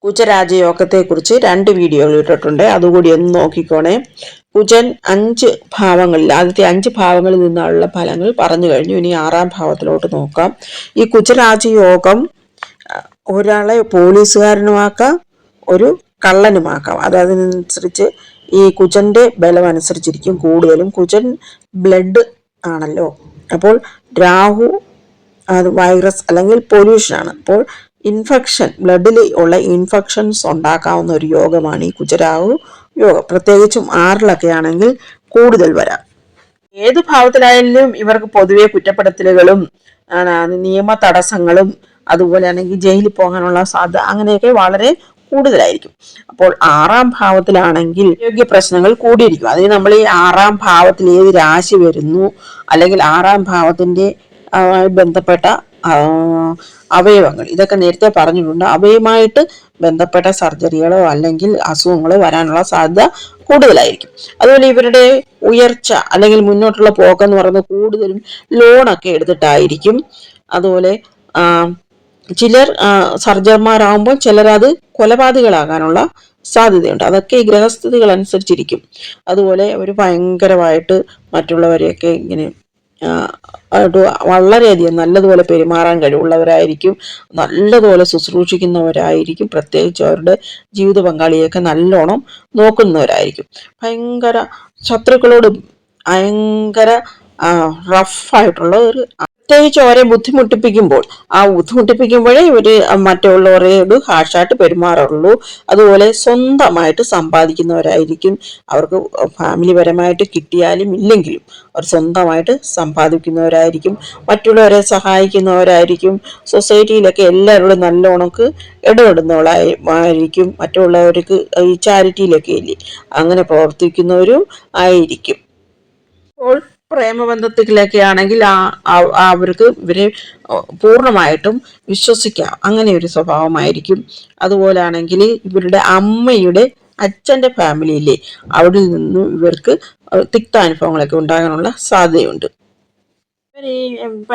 കുജരാജയോഗത്തെക്കുറിച്ച് 2 വീഡിയോകൾ ഇട്ടിട്ടുണ്ട്. അതുകൂടി ഒന്ന് നോക്കിക്കോണേ. കുജൻ 5 ഭാവങ്ങളിൽ, ആദ്യത്തെ 5 ഭാവങ്ങളിൽ നിന്നുള്ള ഫലങ്ങൾ പറഞ്ഞു കഴിഞ്ഞു. ഇനി 6ാം ഭാവത്തിലോട്ട് നോക്കാം. ഈ കുജരാജയോഗം ഒരാളെ പോലീസുകാരനുമാക്കാം, ഒരു കള്ളനുമാക്കാം. അതനുസരിച്ച് ഈ കുജന്റെ ബലം അനുസരിച്ചിരിക്കും കൂടുതലും. കുജൻ ബ്ലഡ് ആണല്ലോ. അപ്പോൾ രാഹു അത് വൈറസ് അല്ലെങ്കിൽ പൊല്യൂഷനാണ്. അപ്പോൾ ഇൻഫെക്ഷൻ, ബ്ലഡിൽ ഉള്ള ഇൻഫെക്ഷൻസ് ഉണ്ടാക്കാവുന്ന ഒരു യോഗമാണ് ഈ കുജരാഹു യോഗം. പ്രത്യേകിച്ചും 6ലൊക്കെ ആണെങ്കിൽ കൂടുതൽ വരാം. ഏത് ഭാവത്തിലായാലും ഇവർക്ക് പൊതുവെ കുറ്റപ്പെടുത്തലുകളും നിയമ തടസ്സങ്ങളും അതുപോലെ ആണെങ്കിൽ ജയിലിൽ പോകാനുള്ള സാധ്യത അങ്ങനെയൊക്കെ വളരെ കൂടുതലായിരിക്കും. അപ്പോൾ 6ാം ഭാവത്തിലാണെങ്കിൽ ആരോഗ്യ പ്രശ്നങ്ങൾ കൂടിയിരിക്കും. അതിന് നമ്മൾ ഈ 6ാം ഭാവത്തിൽ ഏത് രാശി വരുന്നു അല്ലെങ്കിൽ 6ാം ഭാവത്തിന്റെ ബന്ധപ്പെട്ട അവയവങ്ങൾ, ഇതൊക്കെ നേരത്തെ പറഞ്ഞിട്ടുണ്ട്. അവയുമായിട്ട് ബന്ധപ്പെട്ട സർജറികളോ അല്ലെങ്കിൽ അസുഖങ്ങളോ വരാനുള്ള സാധ്യത കൂടുതലായിരിക്കും. അതുപോലെ ഇവരുടെ ഉയർച്ച അല്ലെങ്കിൽ മുന്നോട്ടുള്ള പോക്കെന്ന് പറയുന്നത് കൂടുതലും ലോണൊക്കെ എടുത്തിട്ടായിരിക്കും. അതുപോലെ ചിലർ സർജന്മാരാകുമ്പോൾ ചിലരത് കൊലപാതകളാകാനുള്ള സാധ്യതയുണ്ട്. അതൊക്കെ ഈ ഗ്രഹസ്ഥിതികൾ അനുസരിച്ചിരിക്കും. അതുപോലെ അവർ ഭയങ്കരമായിട്ട് മറ്റുള്ളവരെയൊക്കെ ഇങ്ങനെ വളരെയധികം നല്ലതുപോലെ പെരുമാറാൻ കഴിവുള്ളവരായിരിക്കും, നല്ലതുപോലെ ശുശ്രൂഷിക്കുന്നവരായിരിക്കും. പ്രത്യേകിച്ച് അവരുടെ ജീവിത പങ്കാളിയൊക്കെ നല്ലോണം നോക്കുന്നവരായിരിക്കും. ഭയങ്കര ശത്രുക്കളോട് ഭയങ്കര റഫായിട്ടുള്ള ഒരു, പ്രത്യേകിച്ച് അവരെ ബുദ്ധിമുട്ടിപ്പിക്കുമ്പോഴേ ഇവര് മറ്റുള്ളവരോട് ഹാർഷായിട്ട് പെരുമാറുള്ളൂ. അതുപോലെ സ്വന്തമായിട്ട് സമ്പാദിക്കുന്നവരായിരിക്കും. അവർക്ക് ഫാമിലി പരമായിട്ട് കിട്ടിയാലും ഇല്ലെങ്കിലും അവർ സ്വന്തമായിട്ട് സമ്പാദിക്കുന്നവരായിരിക്കും. മറ്റുള്ളവരെ സഹായിക്കുന്നവരായിരിക്കും. സൊസൈറ്റിയിലൊക്കെ എല്ലാവരോടും നല്ലോണക്ക് ഇടപെടുന്നവരായിരിക്കും. മറ്റുള്ളവർക്ക് ഈ ചാരിറ്റിയിലൊക്കെ ഇല്ലേ, അങ്ങനെ പ്രവർത്തിക്കുന്നവരും ആയിരിക്കും. അപ്പോൾ പ്രേമബന്ധത്തിലൊക്കെ ആണെങ്കിൽ അവർക്ക് ഇവരെ പൂർണ്ണമായിട്ടും വിശ്വസിക്കാം, അങ്ങനെ ഒരു സ്വഭാവമായിരിക്കും. അതുപോലെ ആണെങ്കിൽ ഇവരുടെ അമ്മയുടെ അച്ഛൻ്റെ ഫാമിലിയിലെ അവിടെ നിന്നും ഇവർക്ക് തിക്താനുഭവങ്ങളൊക്കെ ഉണ്ടാകാനുള്ള സാധ്യതയുണ്ട്. ഈ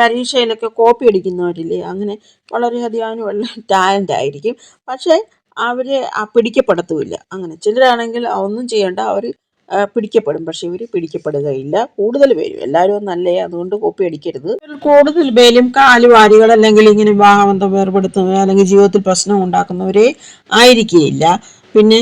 പരീക്ഷയിലൊക്കെ കോപ്പി അടിക്കുന്നവരില്ലേ, അങ്ങനെ വളരെയധികം ടാലൻ്റ് ആയിരിക്കും. പക്ഷേ അവരെ പിടിക്കപ്പെടത്തുമില്ല. അങ്ങനെ ചിലരാണെങ്കിൽ ഒന്നും ചെയ്യേണ്ട, അവർ പിടിക്കപ്പെടും. പക്ഷെ ഇവർ പിടിക്കപ്പെടുകയില്ല. കൂടുതൽ പേരും, എല്ലാവരും ഒന്നല്ലേ, അതുകൊണ്ട് കോപ്പി അടിക്കരുത്. കൂടുതൽ പേരും കാലുവാരികൾ അല്ലെങ്കിൽ ഇങ്ങനെ വിവാഹബന്ധം വേർപെടുത്തുന്നവർ അല്ലെങ്കിൽ ജീവിതത്തിൽ പ്രശ്നം ഉണ്ടാക്കുന്നവരെ ആയിരിക്കുകയില്ല. പിന്നെ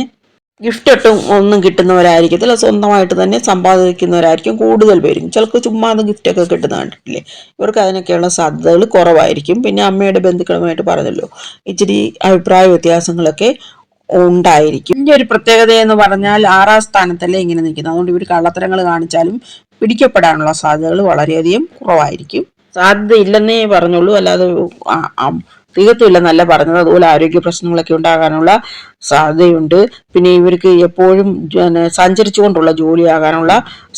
ഗിഫ്റ്റ് ഒട്ടും ഒന്നും കിട്ടുന്നവരായിരിക്കത്തില്ല, സ്വന്തമായിട്ട് തന്നെ സമ്പാദിക്കുന്നവരായിരിക്കും കൂടുതൽ പേരും. ചിലർക്ക് ചുമ്മാതെ ഗിഫ്റ്റൊക്കെ കിട്ടുന്ന കണ്ടിട്ടില്ലേ, ഇവർക്ക് അതിനൊക്കെയുള്ള സാധ്യതകൾ കുറവായിരിക്കും. പിന്നെ അമ്മയുടെ ബന്ധുക്കളുമായിട്ട് പറഞ്ഞല്ലോ, ഇച്ചിരി അഭിപ്രായ വ്യത്യാസങ്ങളൊക്കെ ഉണ്ടായിരിക്കും. ഇതിൻ്റെ ഒരു പ്രത്യേകത എന്ന് പറഞ്ഞാൽ 6ാം സ്ഥാനത്തല്ലേ ഇങ്ങനെ നിൽക്കുന്നത്. അതുകൊണ്ട് ഇവർ കള്ളത്തരങ്ങൾ കാണിച്ചാലും പിടിക്കപ്പെടാനുള്ള സാധ്യതകൾ വളരെയധികം കുറവായിരിക്കും. സാധ്യത ഇല്ലെന്നേ പറഞ്ഞുള്ളൂ, അല്ലാതെ തീർത്തുമില്ലെന്നല്ല പറഞ്ഞത്. അതുപോലെ ആരോഗ്യ പ്രശ്നങ്ങളൊക്കെ ഉണ്ടാകാനുള്ള സാധ്യതയുണ്ട്. പിന്നെ ഇവർക്ക് എപ്പോഴും സഞ്ചരിച്ചുകൊണ്ടുള്ള ജോലിയാകാനുള്ള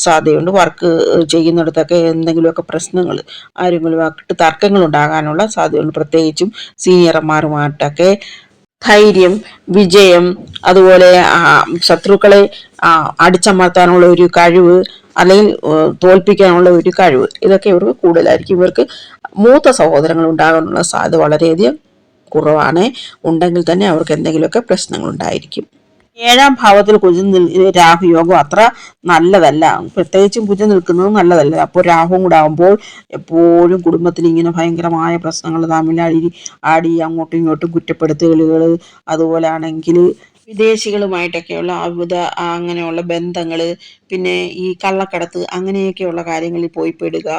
സാധ്യതയുണ്ട്. വർക്ക് ചെയ്യുന്നിടത്തൊക്കെ എന്തെങ്കിലുമൊക്കെ പ്രശ്നങ്ങൾ, ആരെങ്കിലുമായിട്ട് തർക്കങ്ങൾ ഉണ്ടാകാനുള്ള സാധ്യതയുണ്ട്. പ്രത്യേകിച്ചും സീനിയർമാരുമായിട്ടൊക്കെ ധൈര്യം, വിജയം, അതുപോലെ ശത്രുക്കളെ അടിച്ചമർത്താനുള്ള ഒരു കഴിവ് അല്ലെങ്കിൽ തോൽപ്പിക്കാനുള്ള ഒരു കഴിവ്, ഇതൊക്കെ ഇവർക്ക് കൂടുതലായിരിക്കും. ഇവർക്ക് മൂത്ത സഹോദരങ്ങൾ ഉണ്ടാകാനുള്ള സാധ്യത വളരെയധികം കുറവാണ്. ഉണ്ടെങ്കിൽ തന്നെ അവർക്ക് എന്തെങ്കിലുമൊക്കെ പ്രശ്നങ്ങൾ ഉണ്ടായിരിക്കും. 7ാം ഭാവത്തിൽ കുജൻ രാഹുയോഗം അത്ര നല്ലതല്ല. പ്രത്യേകിച്ചും കുജൻ നിൽക്കുന്നത് നല്ലതല്ല. അപ്പോൾ രാഹുവും കൂടെ ആകുമ്പോൾ എപ്പോഴും കുടുംബത്തിൽ ഇങ്ങനെ ഭയങ്കരമായ പ്രശ്നങ്ങൾ, തമ്മിൽ ആടി അങ്ങോട്ടും ഇങ്ങോട്ടും കുറ്റപ്പെടുത്തലുകൾ, അതുപോലെ ആണെങ്കിൽ വിദേശികളുമായിട്ടൊക്കെയുള്ള അങ്ങനെയുള്ള ബന്ധങ്ങൾ, പിന്നെ ഈ കള്ളക്കടത്ത് അങ്ങനെയൊക്കെയുള്ള കാര്യങ്ങളിൽ പോയി പെടുക.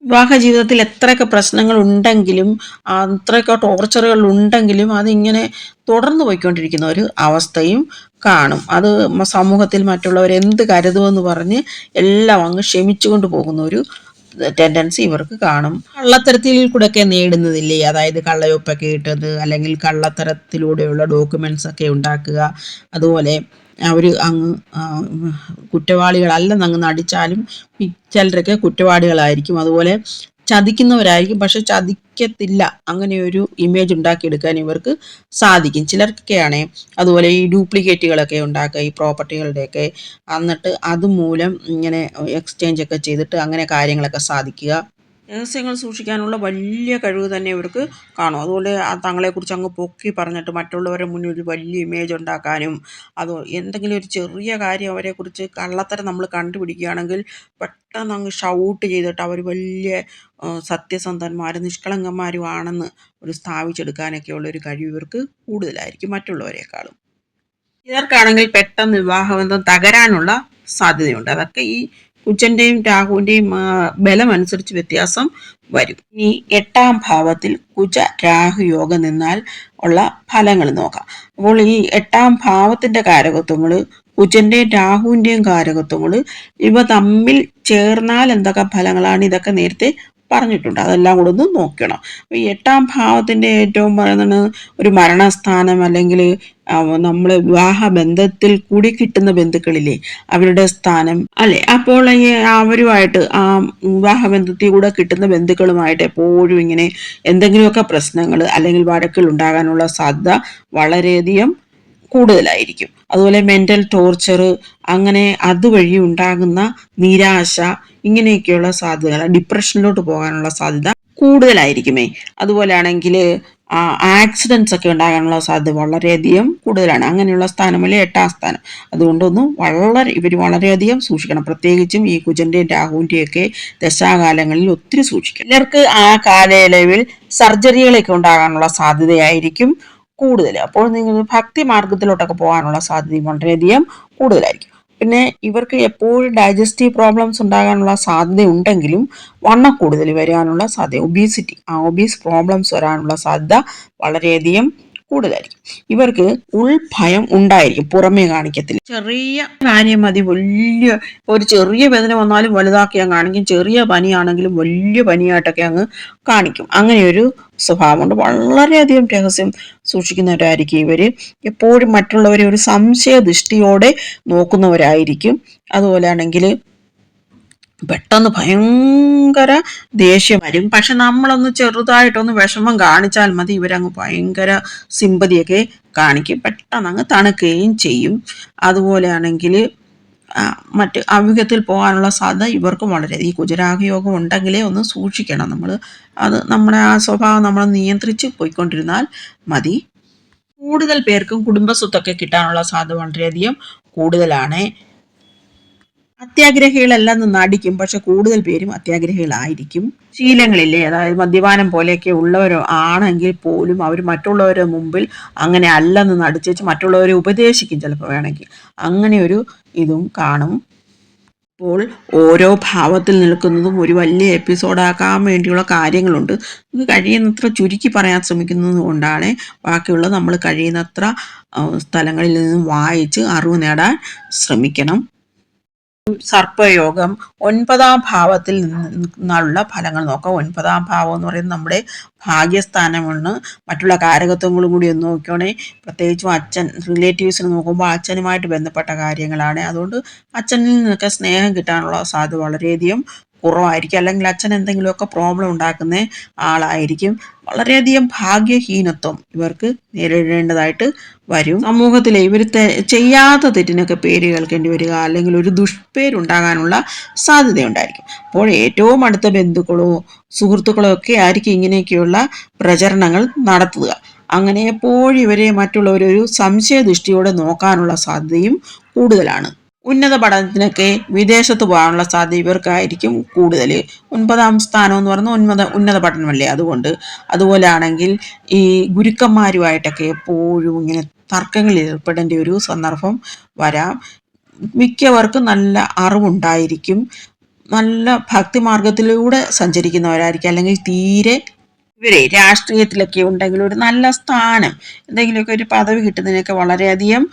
വിവാഹ ജീവിതത്തിൽ എത്രയൊക്കെ പ്രശ്നങ്ങൾ ഉണ്ടെങ്കിലും അത്രയൊക്കെ ടോർച്ചറുകൾ ഉണ്ടെങ്കിലും അതിങ്ങനെ തുടർന്നു പോയിക്കൊണ്ടിരിക്കുന്ന ഒരു അവസ്ഥയും കാണും. അത് സമൂഹത്തിൽ മറ്റുള്ളവർ എന്ത് കരുതുമെന്ന് പറഞ്ഞ് എല്ലാം അങ്ങ് ക്ഷമിച്ചുകൊണ്ട് പോകുന്ന ഒരു ടെൻഡൻസി ഇവർക്ക് കാണും. കള്ളത്തരത്തിൽ കൂടെയൊക്കെ നേടുന്നതില്ലേ, അതായത് കള്ളയൊപ്പൊക്കെ ഇട്ടത് അല്ലെങ്കിൽ കള്ളത്തരത്തിലൂടെയുള്ള ഡോക്യുമെന്റ്സ് ഒക്കെ ഉണ്ടാക്കുക. അതുപോലെ അവർ അങ്ങ് കുറ്റവാളികളല്ലെന്ന് അങ്ങ് നടിച്ചാലും ചിലരൊക്കെ കുറ്റവാളികളായിരിക്കും. അതുപോലെ ചതിക്കുന്നവരായിരിക്കും, പക്ഷെ ചതിക്കത്തില്ല, അങ്ങനെ ഒരു ഇമേജ് ഉണ്ടാക്കിയെടുക്കാൻ ഇവർക്ക് സാധിക്കും. ചിലർക്കൊക്കെയാണേ അതുപോലെ ഈ ഡ്യൂപ്ലിക്കേറ്റുകളൊക്കെ ഉണ്ടാക്കുക, ഈ പ്രോപ്പർട്ടികളുടെയൊക്കെ, എന്നിട്ട് അതുമൂലം ഇങ്ങനെ എക്സ്ചേഞ്ച് ഒക്കെ ചെയ്തിട്ട് അങ്ങനെ കാര്യങ്ങളൊക്കെ സാധിക്കുക. രഹസ്യങ്ങൾ സൂക്ഷിക്കാനുള്ള വലിയ കഴിവ് തന്നെ ഇവർക്ക് കാണും. അതുപോലെ തങ്ങളെക്കുറിച്ച് അങ്ങ് പൊക്കി പറഞ്ഞിട്ട് മറ്റുള്ളവരുടെ മുന്നിൽ ഒരു വലിയ ഇമേജ് ഉണ്ടാക്കാനും, അതോ എന്തെങ്കിലും ഒരു ചെറിയ കാര്യം അവരെക്കുറിച്ച് കള്ളത്തരം നമ്മൾ കണ്ടുപിടിക്കുകയാണെങ്കിൽ പെട്ടെന്ന് അങ്ങ് ഷൗട്ട് ചെയ്തിട്ട് അവർ വലിയ സത്യസന്ധന്മാരും നിഷ്കളങ്കന്മാരും ആണെന്ന് ഒരു സ്ഥാപിച്ചെടുക്കാനൊക്കെയുള്ള ഒരു കഴിവ് ഇവർക്ക് കൂടുതലായിരിക്കും മറ്റുള്ളവരെക്കാളും. ചിലർക്കാണെങ്കിൽ പെട്ടെന്ന് വിവാഹബന്ധം തകരാനുള്ള സാധ്യതയുണ്ട്. അതൊക്കെ ഈ കുജന്റെയും രാഹുവിന്റെയും ബലമനുസരിച്ച് വ്യത്യാസം വരും. ഇനി 8ാം ഭാവത്തിൽ കുജ രാഹു യോഗം നിന്നാൽ ഉള്ള ഫലങ്ങൾ നോക്കാം. അപ്പോൾ ഈ 8ാം ഭാവത്തിന്റെ കാരകത്വങ്ങൾ, കുജന്റെയും രാഹുവിന്റെയും കാരകത്വങ്ങൾ, ഇവ തമ്മിൽ ചേർന്നാൽ എന്തൊക്കെ ഫലങ്ങളാണ്, ഇതൊക്കെ നേരത്തെ പറഞ്ഞിട്ടുണ്ട്. അതെല്ലാം കൂടെ ഒന്ന് നോക്കണം. ഈ 8ാം ഭാവത്തിന്റെ ഏറ്റവും പറയുന്നത് ഒരു മരണസ്ഥാനം, അല്ലെങ്കിൽ നമ്മൾ വിവാഹ ബന്ധത്തിൽ കൂടി കിട്ടുന്ന ബന്ധുക്കളില്ലേ അവരുടെ സ്ഥാനം അല്ലെ. അപ്പോൾ ഈ അവരുമായിട്ട് ആ വിവാഹ ബന്ധത്തിൽ കൂടെ കിട്ടുന്ന ബന്ധുക്കളുമായിട്ട് എപ്പോഴും ഇങ്ങനെ എന്തെങ്കിലുമൊക്കെ പ്രശ്നങ്ങൾ അല്ലെങ്കിൽ വഴക്കുകൾ ഉണ്ടാകാനുള്ള സാധ്യത വളരെയധികം കൂടുതലായിരിക്കും. അതുപോലെ മെന്റൽ ടോർച്ചർ, അങ്ങനെ അതുവഴി ഉണ്ടാകുന്ന നിരാശ, ഇങ്ങനെയൊക്കെയുള്ള സാധ്യതകൾ, ഡിപ്രഷനിലോട്ട് പോകാനുള്ള സാധ്യത കൂടുതലായിരിക്കുമേ. അതുപോലെയാണെങ്കിൽ ആക്സിഡൻസ് ഒക്കെ ഉണ്ടാകാനുള്ള സാധ്യത വളരെയധികം കൂടുതലാണ്. അങ്ങനെയുള്ള സ്ഥാനമല്ലേ 8ാം സ്ഥാനം. അതുകൊണ്ടൊന്നും ഇവർ വളരെയധികം സൂക്ഷിക്കണം. പ്രത്യേകിച്ചും ഈ കുജന്റെയും രാഹുവിന്റെയും ഒക്കെ ദശാകാലങ്ങളിൽ ഒത്തിരി സൂക്ഷിക്കണം. ചിലർക്ക് ആ കാലയളവിൽ സർജറികളൊക്കെ ഉണ്ടാകാനുള്ള സാധ്യതയായിരിക്കും കൂടുതൽ. അപ്പോൾ നിങ്ങൾ ഭക്തി മാർഗത്തിലോട്ടൊക്കെ പോകാനുള്ള സാധ്യതയും വളരെയധികം കൂടുതലായിരിക്കും. പിന്നെ ഇവർക്ക് എപ്പോഴും ഡൈജസ്റ്റീവ് പ്രോബ്ലംസ് ഉണ്ടാകാനുള്ള സാധ്യത ഉണ്ടെങ്കിലും വണ്ണം കൂടുതൽ വരാനുള്ള സാധ്യത, ഒബീസ് പ്രോബ്ലംസ് വരാനുള്ള സാധ്യത വളരെയധികം കൂടുതലായിരിക്കും. ഇവർക്ക് ഉൾഭയം ഉണ്ടായിരിക്കും, പുറമേ കാണിക്കത്തില്ല. ചെറിയ കാര്യം മതി വലിയ, ഒരു ചെറിയ വേദന വന്നാലും വലുതാക്കി അങ്ങ് കാണിക്കും. ചെറിയ പനിയാണെങ്കിലും വലിയ പനിയായിട്ടൊക്കെ അങ്ങ് കാണിക്കും. അങ്ങനെയൊരു സ്വഭാവമുണ്ട്. വളരെയധികം രഹസ്യം സൂക്ഷിക്കുന്നവരായിരിക്കും ഇവർ. എപ്പോഴും മറ്റുള്ളവരെ ഒരു സംശയ ദൃഷ്ടിയോടെ നോക്കുന്നവരായിരിക്കും. അതുപോലെയാണെങ്കിൽ പെട്ടെന്ന് ഭയങ്കര ദേഷ്യം വരും. പക്ഷെ നമ്മളൊന്ന് ചെറുതായിട്ടൊന്ന് വിഷമം കാണിച്ചാൽ മതി, ഇവരങ്ങ് ഭയങ്കര സിമ്പതിയൊക്കെ കാണിക്കും, പെട്ടെന്ന് അങ്ങ് തണുക്കുകയും ചെയ്യും. അതുപോലെയാണെങ്കിൽ മറ്റ് അവിഹിതത്തിൽ പോകാനുള്ള സാധ്യത ഇവർക്കും വളരെ, ഈ കുജരാഹു യോഗം ഉണ്ടെങ്കിലേ ഒന്ന് സൂക്ഷിക്കണം നമ്മൾ. അത് നമ്മുടെ ആ സ്വഭാവം നമ്മൾ നിയന്ത്രിച്ച് പോയിക്കൊണ്ടിരുന്നാൽ മതി. കൂടുതൽ പേർക്കും കുടുംബസ്വത്തൊക്കെ കിട്ടാനുള്ള സാധ്യത വളരെയധികം കൂടുതലാണ്. അത്യാഗ്രഹികളെല്ലാം നടിക്കും, പക്ഷെ കൂടുതൽ പേരും അത്യാഗ്രഹികളായിരിക്കും. ശീലങ്ങളില്ലേ, അതായത് മദ്യപാനം പോലെയൊക്കെ ഉള്ളവരോ ആണെങ്കിൽ പോലും അവർ മറ്റുള്ളവരുടെ മുമ്പിൽ അങ്ങനെ അല്ലെന്ന് നടിച്ചേച്ച് മറ്റുള്ളവരെ ഉപദേശിക്കും ചിലപ്പോൾ വേണമെങ്കിൽ. അങ്ങനെ ഒരു ഇതും കാണും. അപ്പോൾ ഓരോ ഭാവത്തിൽ നിൽക്കുന്നതും ഒരു വലിയ എപ്പിസോഡാക്കാൻ വേണ്ടിയുള്ള കാര്യങ്ങളുണ്ട്. ഇത് കഴിയുന്നത്ര ചുരുക്കി പറയാൻ ശ്രമിക്കുന്നത് കൊണ്ടാണ്. ബാക്കിയുള്ളത് നമ്മൾ കഴിയുന്നത്ര സ്ഥലങ്ങളിൽ നിന്നും വായിച്ച് അറിവ് നേടാൻ ശ്രമിക്കണം. സർപ്പയോഗം 9ാം ഭാവത്തിൽ നിന്നുള്ള ഫലങ്ങൾ നോക്കാം. 9ാം ഭാവം എന്ന് പറയുന്നത് നമ്മുടെ ഭാഗ്യസ്ഥാനമാണ്. മറ്റുള്ള കാരകത്വങ്ങളും കൂടി ഒന്ന് നോക്കുകയാണെങ്കിൽ പ്രത്യേകിച്ചും അച്ഛൻ, റിലേറ്റീവ്സിന് നോക്കുമ്പോൾ അച്ഛനുമായിട്ട് ബന്ധപ്പെട്ട കാര്യങ്ങളാണ്. അതുകൊണ്ട് അച്ഛനിൽ നിന്നൊക്കെ സ്നേഹം കിട്ടാനുള്ള സാധ്യത വളരെയധികം കുറവായിരിക്കും. അല്ലെങ്കിൽ അച്ഛൻ എന്തെങ്കിലുമൊക്കെ പ്രോബ്ലം ഉണ്ടാക്കുന്ന ആളായിരിക്കും. വളരെയധികം ഭാഗ്യഹീനത്വം ഇവർക്ക് നേരിടേണ്ടതായിട്ട് വരും. സമൂഹത്തിലെ ഇവർ ചെയ്യാത്ത തെറ്റിനൊക്കെ പേര് കേൾക്കേണ്ടി വരിക, അല്ലെങ്കിൽ ഒരു ദുഷ്പേരുണ്ടാകാനുള്ള സാധ്യതയുണ്ടായിരിക്കും. അപ്പോൾ ഏറ്റവും അടുത്ത ബന്ധുക്കളോ സുഹൃത്തുക്കളോ ഒക്കെ ആയിരിക്കും ഇങ്ങനെയൊക്കെയുള്ള പ്രചരണങ്ങൾ നടത്തുക. അങ്ങനെ എപ്പോഴും ഇവരെ മറ്റുള്ളവരൊരു സംശയദൃഷ്ടിയോടെ നോക്കാനുള്ള സാധ്യതയും കൂടുതലാണ്. ഉന്നത പഠനത്തിനൊക്കെ വിദേശത്ത് പോകാനുള്ള സാധ്യത ഇവർക്കായിരിക്കും കൂടുതൽ. 9ാം സ്ഥാനം എന്ന് പറയുന്നത് ഉന്നത പഠനമല്ലേ, അതുകൊണ്ട്. അതുപോലെയാണെങ്കിൽ ഈ ഗുരുക്കന്മാരുമായിട്ടൊക്കെ എപ്പോഴും ഇങ്ങനെ തർക്കങ്ങളിൽ ഏർപ്പെടേണ്ട ഒരു സന്ദർഭം വരാം. മിക്കവർക്കും നല്ല അറിവുണ്ടായിരിക്കും, നല്ല ഭക്തിമാർഗത്തിലൂടെ സഞ്ചരിക്കുന്നവരായിരിക്കും. അല്ലെങ്കിൽ തീരെ ഇവരെ രാഷ്ട്രീയത്തിലൊക്കെ ഉണ്ടെങ്കിൽ ഒരു നല്ല സ്ഥാനം, എന്തെങ്കിലുമൊക്കെ ഒരു പദവി കിട്ടുന്നതിനൊക്കെ വളരെയധികം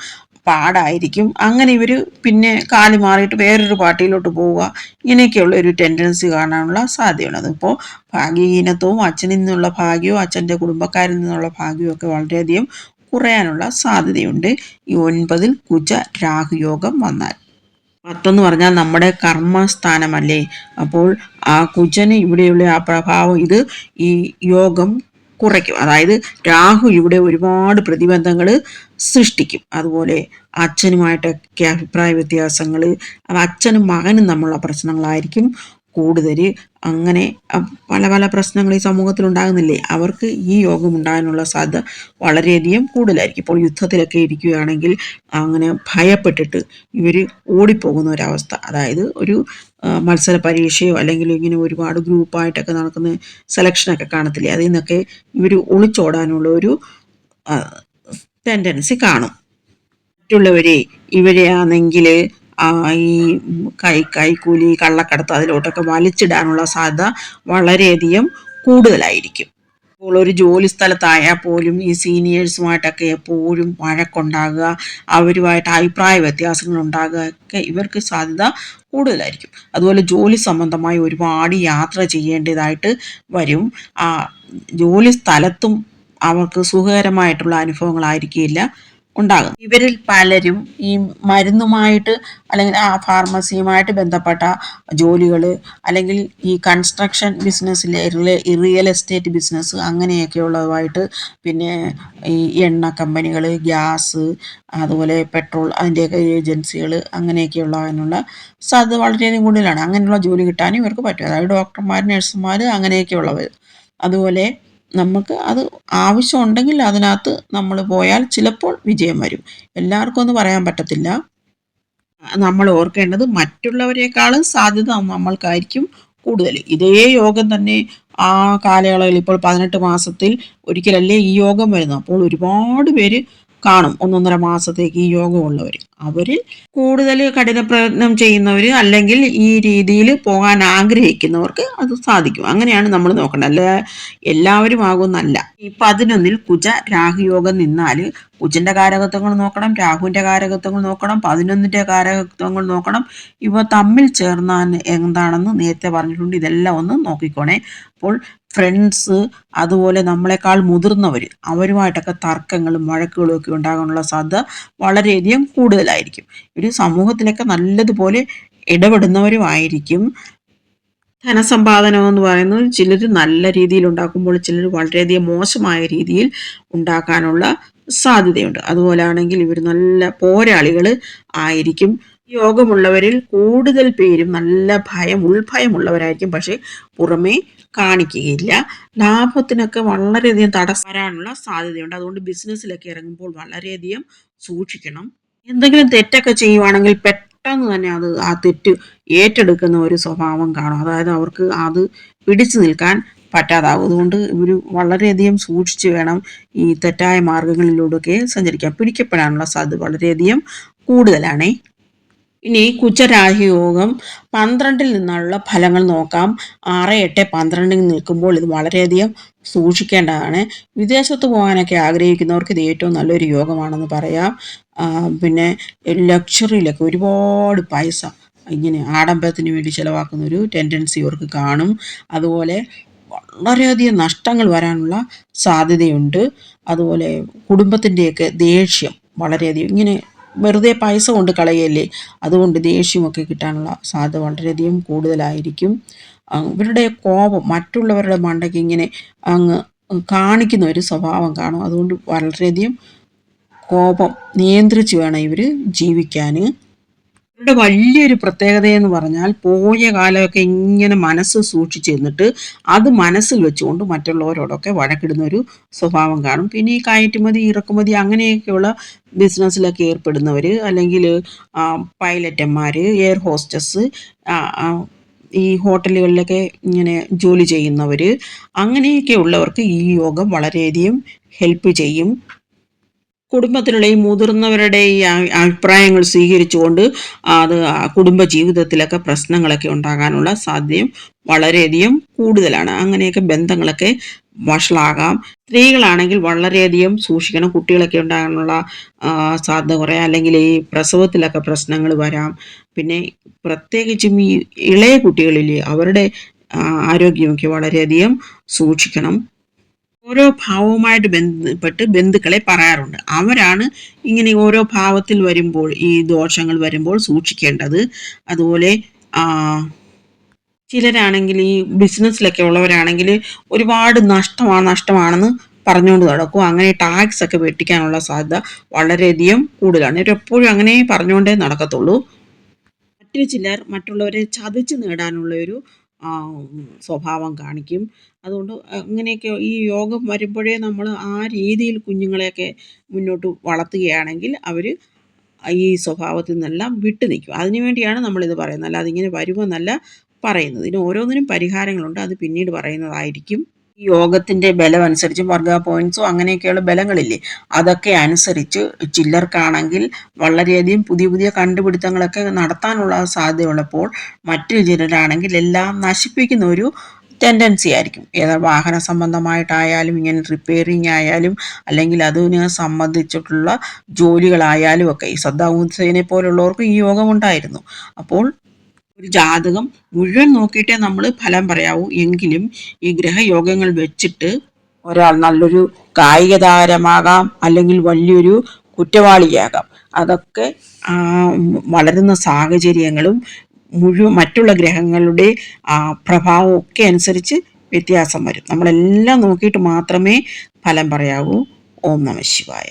പാടായിരിക്കും. അങ്ങനെ ഇവർ പിന്നെ കാല് മാറിയിട്ട് വേറൊരു പാർട്ടിയിലോട്ട് പോവുക, ഇങ്ങനെയൊക്കെയുള്ള ഒരു ടെൻഡൻസി കാണാനുള്ള സാധ്യതയാണ്. അതിപ്പോൾ ഭാഗ്യഹീനത്വവും അച്ഛനിൽ നിന്നുള്ള ഭാഗ്യവും അച്ഛൻ്റെ കുടുംബക്കാരിൽ നിന്നുള്ള ഭാഗ്യവും ഒക്കെ വളരെയധികം കുറയാനുള്ള സാധ്യതയുണ്ട് ഈ 9ൽ കുജ രാഹുയോഗം വന്നാൽ. 10 എന്ന് പറഞ്ഞാൽ നമ്മുടെ കർമ്മസ്ഥാനമല്ലേ. അപ്പോൾ ആ കുജന് ഇവിടെയുള്ള ആ പ്രഭാവം ഇത് ഈ യോഗം കുറയ്ക്കും. അതായത് രാഹു ഇവിടെ ഒരുപാട് പ്രതിബന്ധങ്ങൾ സൃഷ്ടിക്കും. അതുപോലെ അച്ഛനുമായിട്ടൊക്കെ അഭിപ്രായ വ്യത്യാസങ്ങൾ, അച്ഛനും മകനും തമ്മിലുള്ള പ്രശ്നങ്ങളായിരിക്കും കൂടുതൽ. അങ്ങനെ പല പല പ്രശ്നങ്ങൾ ഈ സമൂഹത്തിൽ ഉണ്ടാകുന്നില്ലേ, അവർക്ക് ഈ യോഗം ഉണ്ടാകാനുള്ള സാധ്യത വളരെയധികം കൂടുതലായിരിക്കും. ഇപ്പോൾ യുദ്ധത്തിലൊക്കെ ഇരിക്കുകയാണെങ്കിൽ അങ്ങനെ ഭയപ്പെട്ടിട്ട് ഇവർ ഓടിപ്പോകുന്ന ഒരവസ്ഥ, അതായത് ഒരു മത്സര പരീക്ഷയോ അല്ലെങ്കിൽ ഇങ്ങനെ ഒരുപാട് ഗ്രൂപ്പായിട്ടൊക്കെ നടക്കുന്ന സെലക്ഷനൊക്കെ കാണത്തില്ലേ, അതിൽ നിന്നൊക്കെ ഇവർ ഒളിച്ചോടാനുള്ള ഒരു ടെൻഡൻസി കാണും. മറ്റുള്ളവരെ ഇവരെ ആണെങ്കിൽ ഈ കൈക്കൂലി, കള്ളക്കടത്ത് അതിലോട്ടൊക്കെ വലിച്ചിടാനുള്ള സാധ്യത വളരെയധികം കൂടുതലായിരിക്കും. ഇപ്പോൾ ഒരു ജോലി സ്ഥലത്തായാൽ പോലും ഈ സീനിയേഴ്സുമായിട്ടൊക്കെ എപ്പോഴും വഴക്കുണ്ടാകുക, അവരുമായിട്ട് അഭിപ്രായ വ്യത്യാസങ്ങൾ ഉണ്ടാകുക ഒക്കെ ഇവർക്ക് സാധ്യത കൂടുതലായിരിക്കും. അതുപോലെ ജോലി സംബന്ധമായി ഒരുപാട് യാത്ര ചെയ്യേണ്ടതായിട്ട് വരും. ജോലി സ്ഥലത്തും അവർക്ക് സുഖകരമായിട്ടുള്ള അനുഭവങ്ങളായിരിക്കില്ല ഉണ്ടാകും. ഇവരിൽ പലരും ഈ മരുന്നുമായിട്ട് അല്ലെങ്കിൽ ഫാർമസിയുമായിട്ട് ബന്ധപ്പെട്ട ജോലികൾ, അല്ലെങ്കിൽ ഈ കൺസ്ട്രക്ഷൻ ബിസിനസ്സിലെ റിയൽ എസ്റ്റേറ്റ് ബിസിനസ് അങ്ങനെയൊക്കെയുള്ളതുമായിട്ട്, പിന്നെ ഈ എണ്ണ കമ്പനികൾ, ഗ്യാസ്, അതുപോലെ പെട്രോൾ അതിൻ്റെയൊക്കെ ഏജൻസികൾ അങ്ങനെയൊക്കെയുള്ളതിനുള്ള സാധ്യത വളരെയധികം കൂടുതലാണ്. അങ്ങനെയുള്ള ജോലി കിട്ടാനും ഇവർക്ക് പറ്റും. അതായത് ഡോക്ടർമാർ, നഴ്സുമാർ അങ്ങനെയൊക്കെയുള്ളവർ. അതുപോലെ നമുക്ക് അത് ആവശ്യമുണ്ടെങ്കിൽ അതിനകത്ത് നമ്മൾ പോയാൽ ചിലപ്പോൾ വിജയം വരും. എല്ലാവർക്കും ഒന്നും പറയാൻ പറ്റത്തില്ല. നമ്മൾ ഓർക്കേണ്ടത് മറ്റുള്ളവരെക്കാളും സാധ്യത നമ്മൾക്കായിരിക്കും കൂടുതൽ. ഇതേ യോഗം തന്നെ ആ കാലയളവിൽ, ഇപ്പോൾ 18 മാസത്തിൽ ഒരിക്കലല്ലേ ഈ യോഗം വരുന്നത്. അപ്പോൾ ഒരുപാട് പേര് കാണും 1.5 മാസത്തേക്ക് ഈ യോഗമുള്ളവർ. അവരിൽ കൂടുതൽ കഠിന പ്രയത്നം ചെയ്യുന്നവർ അല്ലെങ്കിൽ ഈ രീതിയിൽ പോകാൻ ആഗ്രഹിക്കുന്നവർക്ക് അത് സാധിക്കും. അങ്ങനെയാണ് നമ്മൾ നോക്കേണ്ടത്, അല്ല എല്ലാവരും ആകുമെന്നല്ല. ഈ 11 കുജ രാഹുയോഗം നിന്നാൽ കുജന്റെ കാരകത്വങ്ങൾ നോക്കണം, രാഹുവിന്റെ കാരകത്വങ്ങൾ നോക്കണം, 11ന്റെ കാരകത്വങ്ങൾ നോക്കണം. ഇവ തമ്മിൽ ചേർന്നാൽ എന്താണെന്ന് നേരത്തെ പറഞ്ഞിട്ടുണ്ട്. ഇതെല്ലാം ഒന്ന് നോക്കിക്കോണേ. അപ്പോൾ ഫ്രണ്ട്സ്, അതുപോലെ നമ്മളെക്കാൾ മുതിർന്നവർ, അവരുമായിട്ടൊക്കെ തർക്കങ്ങളും വഴക്കുകളും ഒക്കെ ഉണ്ടാകാനുള്ള സാധ്യത വളരെയധികം കൂടുതലായിരിക്കും. ഒരു സമൂഹത്തിലൊക്കെ നല്ലതുപോലെ ഇടപെടുന്നവരുമായിരിക്കും. ധനസമ്പാദനം എന്ന് പറയുന്നത് ചിലർ നല്ല രീതിയിൽ ഉണ്ടാക്കുമ്പോൾ ചിലർ വളരെയധികം മോശമായ രീതിയിൽ ഉണ്ടാക്കാനുള്ള സാധ്യതയുണ്ട്. അതുപോലാണെങ്കിൽ ഇവർ നല്ല പോരാളികൾ ആയിരിക്കും. യോഗമുള്ളവരിൽ കൂടുതൽ പേരും നല്ല ഉൾഭയമുള്ളവരായിരിക്കും, പക്ഷെ പുറമേ കാണിക്കുകയില്ല. ലാഭത്തിനൊക്കെ വളരെയധികം തടസ്സം വരാനുള്ള സാധ്യതയുണ്ട്. അതുകൊണ്ട് ബിസിനസ്സിലൊക്കെ ഇറങ്ങുമ്പോൾ വളരെയധികം സൂക്ഷിക്കണം. എന്തെങ്കിലും തെറ്റൊക്കെ ചെയ്യുവാണെങ്കിൽ പെട്ടെന്ന് തന്നെ ആ തെറ്റ് ഏറ്റെടുക്കുന്ന ഒരു സ്വഭാവം കാണും. അതായത് അവർക്ക് അത് പിടിച്ചു നിൽക്കാൻ പറ്റാതാവും. അതുകൊണ്ട് ഇവർ വളരെയധികം സൂക്ഷിച്ച് വേണം ഈ തെറ്റായ മാർഗങ്ങളിലൂടെയൊക്കെ സഞ്ചരിക്കാൻ. പിടിക്കപ്പെടാനുള്ള സാധ്യത വളരെയധികം കൂടുതലാണേ. ഇനി കുജരാഹുയോഗം 12ൽ നിന്നുള്ള ഫലങ്ങൾ നോക്കാം. 6, 8, 12 നിൽക്കുമ്പോൾ ഇത് വളരെയധികം സൂക്ഷിക്കേണ്ടതാണ്. വിദേശത്ത് പോകാനൊക്കെ ആഗ്രഹിക്കുന്നവർക്ക് ഇത് ഏറ്റവും നല്ലൊരു യോഗമാണെന്ന് പറയാം. പിന്നെ ലക്ഷറിയിലൊക്കെ ഒരുപാട് പൈസ ഇങ്ങനെ ആഡംബരത്തിന് വേണ്ടി ചിലവാക്കുന്ന ഒരു ടെൻഡൻസി ഇവർക്ക് കാണും. അതുപോലെ വളരെയധികം നഷ്ടങ്ങൾ വരാനുള്ള സാധ്യതയുണ്ട്. അതുപോലെ കുടുംബത്തിൻ്റെയൊക്കെ ദേഷ്യം വളരെയധികം, ഇങ്ങനെ വെറുതെ പൈസ കൊണ്ട് കളയല്ലേ, അതുകൊണ്ട് ദേഷ്യമൊക്കെ കിട്ടാനുള്ള സാധ്യത വളരെയധികം കൂടുതലായിരിക്കും. ഇവരുടെ കോപം മറ്റുള്ളവരുടെ മണ്ടയ്ക്ക് ഇങ്ങനെ അങ്ങ് കാണിക്കുന്ന ഒരു സ്വഭാവം കാണും. അതുകൊണ്ട് വളരെയധികം കോപം നിയന്ത്രിച്ച് വേണം ഇവർ ജീവിക്കാൻ. ഇവരുടെ വലിയൊരു പ്രത്യേകതയെന്ന് പറഞ്ഞാൽ പോയ കാലമൊക്കെ ഇങ്ങനെ മനസ്സ് സൂക്ഷിച്ചിരുന്നിട്ട് അത് മനസ്സിൽ വെച്ചുകൊണ്ട് മറ്റുള്ളവരോടൊക്കെ വഴക്കിടുന്ന ഒരു സ്വഭാവം കാണും. പിന്നെ ഈ കയറ്റുമതി, ഇറക്കുമതി അങ്ങനെയൊക്കെയുള്ള ബിസിനസ്സിലൊക്കെ ഏർപ്പെടുന്നവർ, അല്ലെങ്കിൽ പൈലറ്റന്മാർ, എയർ ഹോസ്റ്റസ്, ഈ ഹോട്ടലുകളിലൊക്കെ ഇങ്ങനെ ജോലി ചെയ്യുന്നവർ, അങ്ങനെയൊക്കെ ഉള്ളവർക്ക് ഈ യോഗം വളരെയധികം ഹെൽപ്പ് ചെയ്യും. കുടുംബത്തിലുള്ള ഈ മുതിർന്നവരുടെ ഈ അഭിപ്രായങ്ങൾ സ്വീകരിച്ചുകൊണ്ട് അത് കുടുംബ ജീവിതത്തിലൊക്കെ പ്രശ്നങ്ങളൊക്കെ ഉണ്ടാകാനുള്ള സാധ്യതയും വളരെയധികം കൂടുതലാണ്. അങ്ങനെയൊക്കെ ബന്ധങ്ങളൊക്കെ വഷളാകാം. സ്ത്രീകളാണെങ്കിൽ വളരെയധികം സൂക്ഷിക്കണം. കുട്ടികളൊക്കെ ഉണ്ടാകാനുള്ള സാധ്യത കുറയാം. അല്ലെങ്കിൽ ഈ പ്രസവത്തിലൊക്കെ പ്രശ്നങ്ങൾ വരാം. പിന്നെ പ്രത്യേകിച്ചും ഈ ഇളയ കുട്ടികളില്ലേ, അവരുടെ ആരോഗ്യമൊക്കെ വളരെയധികം സൂക്ഷിക്കണം. ഓരോ ഭാവവുമായിട്ട് ബന്ധപ്പെട്ട് ബന്ധുക്കളെ പറയാറുണ്ട്. അവരാണ് ഇങ്ങനെ ഓരോ ഭാവത്തിൽ വരുമ്പോൾ ഈ ദോഷങ്ങൾ വരുമ്പോൾ സൂക്ഷിക്കേണ്ടത്. അതുപോലെ ചിലരാണെങ്കിൽ ഈ ബിസിനസ്സിലൊക്കെ ഉള്ളവരാണെങ്കിൽ ഒരുപാട് നഷ്ടമാണെന്ന് പറഞ്ഞുകൊണ്ട് നടക്കും. അങ്ങനെ ടാക്സ് ഒക്കെ വെട്ടിക്കാനുള്ള സാധ്യത വളരെയധികം കൂടുതലാണ്. ഇവരെപ്പോഴും അങ്ങനെ പറഞ്ഞുകൊണ്ടേ നടക്കത്തുള്ളൂ. മറ്റു ചിലർ മറ്റുള്ളവരെ ചതിച്ച് നേടാനുള്ള ഒരു സ്വഭാവം കാണിക്കും. അതുകൊണ്ട് അങ്ങനെയൊക്കെ ഈ യോഗം വരുമ്പോഴേ നമ്മൾ ആ രീതിയിൽ കുഞ്ഞുങ്ങളെയൊക്കെ മുന്നോട്ട് വളർത്തുകയാണെങ്കിൽ അവർ ഈ സ്വഭാവത്തിൽ നിന്നെല്ലാം വിട്ടു നിൽക്കും. അതിനു വേണ്ടിയാണ് നമ്മളിത് പറയുന്നത്. അല്ലാതെ ഇങ്ങനെ വരുമെന്നല്ല പറയുന്നത്. ഇതിന് ഓരോന്നിനും പരിഹാരങ്ങളുണ്ട്. അത് പിന്നീട് പറയുന്നതായിരിക്കും. ഈ യോഗത്തിൻ്റെ ബലം അനുസരിച്ച് വർഗ പോയിൻറ്റ്സോ അങ്ങനെയൊക്കെയുള്ള ബലങ്ങളില്ലേ, അതൊക്കെ അനുസരിച്ച് ചിലർക്കാണെങ്കിൽ വളരെയധികം പുതിയ പുതിയ കണ്ടുപിടുത്തങ്ങളൊക്കെ നടത്താനുള്ള സാധ്യതയുള്ളപ്പോൾ മറ്റു ചിലരാണെങ്കിൽ എല്ലാം നശിപ്പിക്കുന്ന ഒരു ടെൻഡൻസി ആയിരിക്കും. വാഹന സംബന്ധമായിട്ടായാലും ഇങ്ങനെ റിപ്പയറിങ് ആയാലും അല്ലെങ്കിൽ അതിനെ സംബന്ധിച്ചിട്ടുള്ള ജോലികളായാലും ഒക്കെ ഈ സദ്ദാം ഹുസൈനെ പോലുള്ളവർക്ക് ഈ യോഗമുണ്ടായിരുന്നു. അപ്പോൾ ഒരു ജാതകം മുഴുവൻ നോക്കിയിട്ടേ നമ്മൾ ഫലം പറയാവൂ. എങ്കിലും ഈ ഗ്രഹയോഗങ്ങൾ വെച്ചിട്ട് ഒരാൾ നല്ലൊരു കായിക താരമാകാം, അല്ലെങ്കിൽ വലിയൊരു കുറ്റവാളിയാകാം. അതൊക്കെ വളരുന്ന സാഹചര്യങ്ങളും മറ്റുള്ള ഗ്രഹങ്ങളുടെ പ്രഭാവവും ഒക്കെ അനുസരിച്ച് വ്യത്യാസം വരും. നമ്മളെല്ലാം നോക്കിയിട്ട് മാത്രമേ ഫലം പറയാവൂ. ഓം നമഃ ശിവായ.